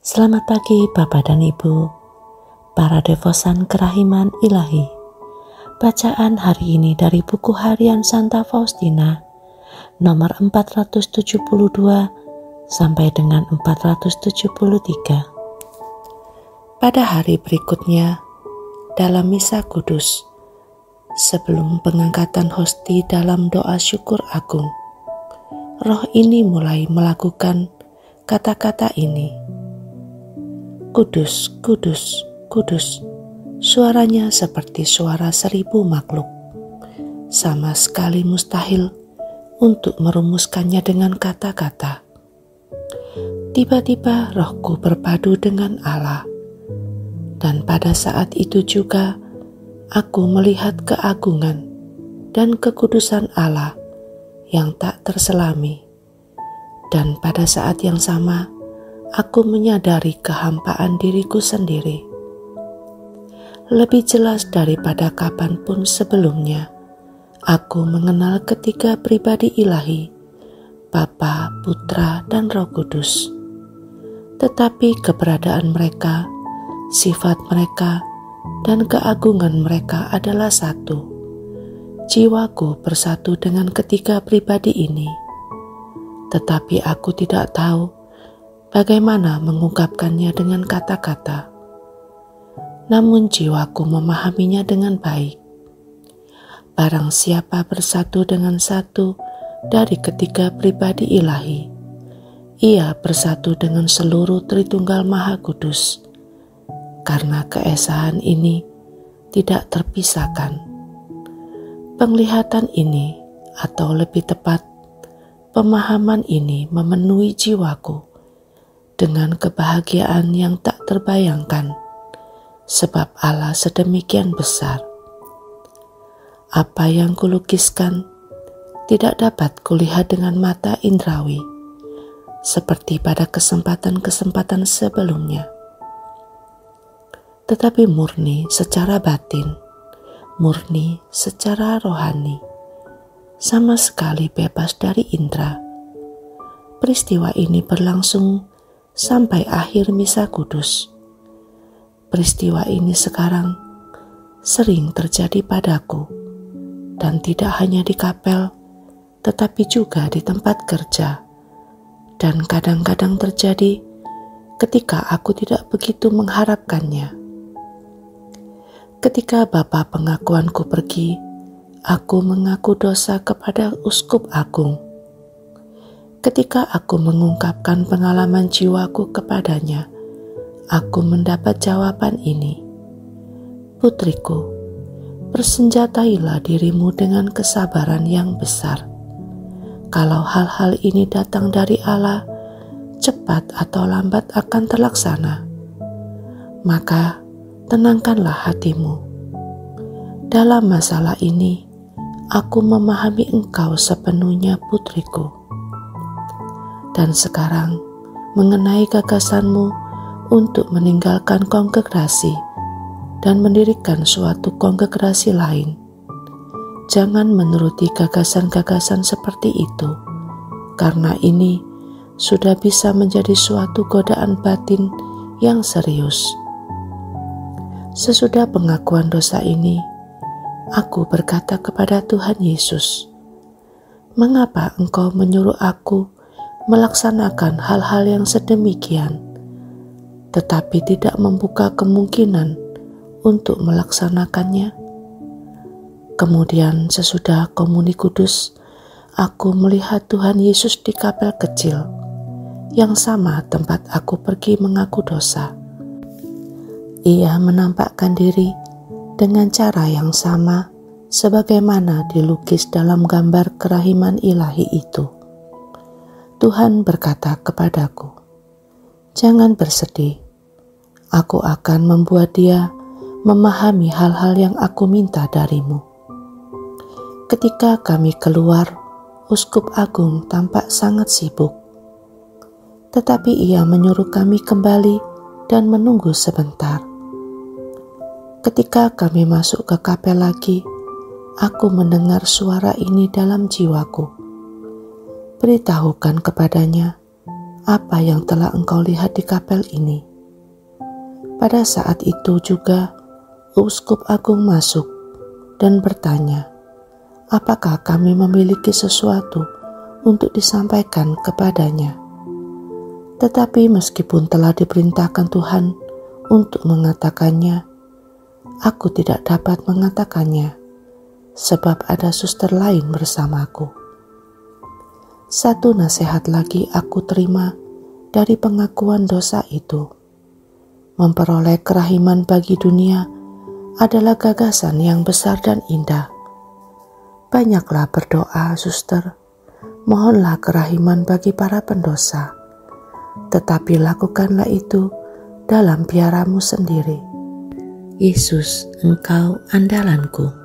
Selamat pagi Bapak dan Ibu, para devosan kerahiman ilahi. Bacaan hari ini dari buku harian Santa Faustina, nomor 472 sampai dengan 473. Pada hari berikutnya, dalam misa kudus, sebelum pengangkatan hosti dalam doa syukur agung, roh ini mulai melakukan kata-kata ini. Kudus, kudus, kudus. Suaranya seperti suara 1000 makhluk. Sama sekali mustahil untuk merumuskannya dengan kata-kata. Tiba-tiba rohku berpadu dengan Allah. Dan pada saat itu juga aku melihat keagungan dan kekudusan Allah yang tak terselami. Dan pada saat yang sama, aku menyadari kehampaan diriku sendiri. Lebih jelas daripada kapanpun sebelumnya, aku mengenal ketiga pribadi ilahi, Bapa, Putra, dan Roh Kudus. Tetapi keberadaan mereka, sifat mereka, dan keagungan mereka adalah satu. Jiwaku bersatu dengan ketiga pribadi ini. Tetapi aku tidak tahu bagaimana mengungkapkannya dengan kata-kata. Namun jiwaku memahaminya dengan baik. Barang siapa bersatu dengan satu dari ketiga pribadi ilahi, ia bersatu dengan seluruh Tritunggal Maha Kudus, karena keesaan ini tidak terpisahkan. Penglihatan ini, atau lebih tepat, pemahaman ini memenuhi jiwaku dengan kebahagiaan yang tak terbayangkan, sebab Allah sedemikian besar. Apa yang kulukiskan tidak dapat kulihat dengan mata indrawi, seperti pada kesempatan-kesempatan sebelumnya. Tetapi murni secara batin, murni secara rohani, sama sekali bebas dari indera. Peristiwa ini berlangsung sampai akhir misa kudus. Peristiwa ini sekarang sering terjadi padaku, dan tidak hanya di kapel, tetapi juga di tempat kerja, dan kadang-kadang terjadi ketika aku tidak begitu mengharapkannya. Ketika Bapa pengakuanku pergi, aku mengaku dosa kepada Uskup Agung. Ketika aku mengungkapkan pengalaman jiwaku kepadanya, aku mendapat jawaban ini. Putriku, persenjatailah dirimu dengan kesabaran yang besar. Kalau hal-hal ini datang dari Allah, cepat atau lambat akan terlaksana. Maka tenangkanlah hatimu. Dalam masalah ini, aku memahami engkau sepenuhnya, putriku. Dan sekarang, mengenai gagasanmu untuk meninggalkan kongregasi dan mendirikan suatu kongregasi lain, jangan menuruti gagasan-gagasan seperti itu, karena ini sudah bisa menjadi suatu godaan batin yang serius. Sesudah pengakuan dosa ini, aku berkata kepada Tuhan Yesus, "Mengapa Engkau menyuruh aku melaksanakan hal-hal yang sedemikian, tetapi tidak membuka kemungkinan untuk melaksanakannya?" Kemudian sesudah komuni kudus, aku melihat Tuhan Yesus di kapel kecil, yang sama tempat aku pergi mengaku dosa. Ia menampakkan diri dengan cara yang sama sebagaimana dilukis dalam gambar kerahiman ilahi itu. Tuhan berkata kepadaku, "Jangan bersedih, aku akan membuat dia memahami hal-hal yang aku minta darimu." Ketika kami keluar, Uskup Agung tampak sangat sibuk. Tetapi ia menyuruh kami kembali dan menunggu sebentar. Ketika kami masuk ke kapel lagi, aku mendengar suara ini dalam jiwaku. Beritahukan kepadanya apa yang telah engkau lihat di kapel ini?" Pada saat itu juga Uskup Agung masuk dan bertanya, apakah kami memiliki sesuatu untuk disampaikan kepadanya. Tetapi meskipun telah diperintahkan Tuhan untuk mengatakannya, aku tidak dapat mengatakannya, sebab ada suster lain bersamaku. Satu nasihat lagi aku terima dari pengakuan dosa itu. Memperoleh kerahiman bagi dunia adalah gagasan yang besar dan indah. Banyaklah berdoa, suster. Mohonlah kerahiman bagi para pendosa. Tetapi lakukanlah itu dalam biaramu sendiri. Yesus, Engkau andalanku.